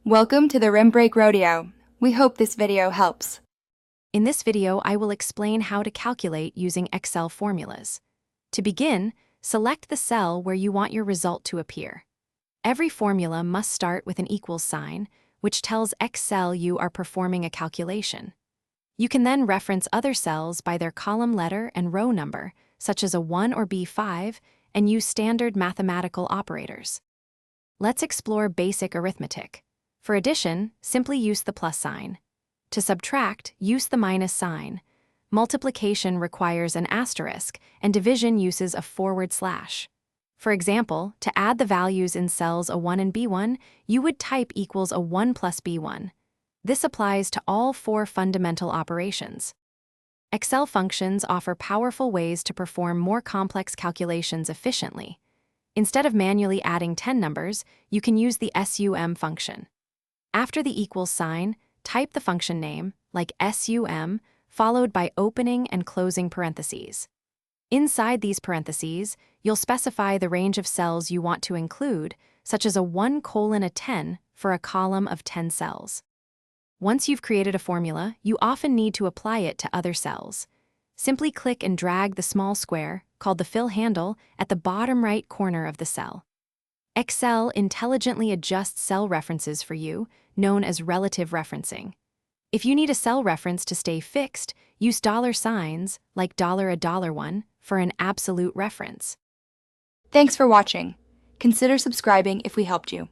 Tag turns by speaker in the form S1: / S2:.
S1: Welcome to the Rim Break Rodeo. We hope this video helps.
S2: In this video, I will explain how to calculate using Excel formulas. To begin, select the cell where you want your result to appear. Every formula must start with an equals sign, which tells Excel you are performing a calculation. You can then reference other cells by their column letter and row number, such as a 1 or B5, and use standard mathematical operators. Let's explore basic arithmetic. For addition, simply use the plus sign. To subtract, use the minus sign. Multiplication requires an asterisk, and division uses a forward slash. For example, to add the values in cells A1 and B1, you would type equals A1 plus B1. This applies to all four fundamental operations. Excel functions offer powerful ways to perform more complex calculations efficiently. Instead of manually adding 10 numbers, you can use the SUM function. After the equals sign, type the function name, like SUM, followed by opening and closing parentheses. Inside these parentheses, you'll specify the range of cells you want to include, such as a 1:10 for a column of 10 cells. Once you've created a formula, you often need to apply it to other cells. Simply click and drag the small square, called the fill handle, at the bottom right corner of the cell. Excel intelligently adjusts cell references for you, known as relative referencing. If you need a cell reference to stay fixed, use dollar signs, like $1, for an absolute reference.
S1: Thanks for watching. Consider subscribing if we helped you.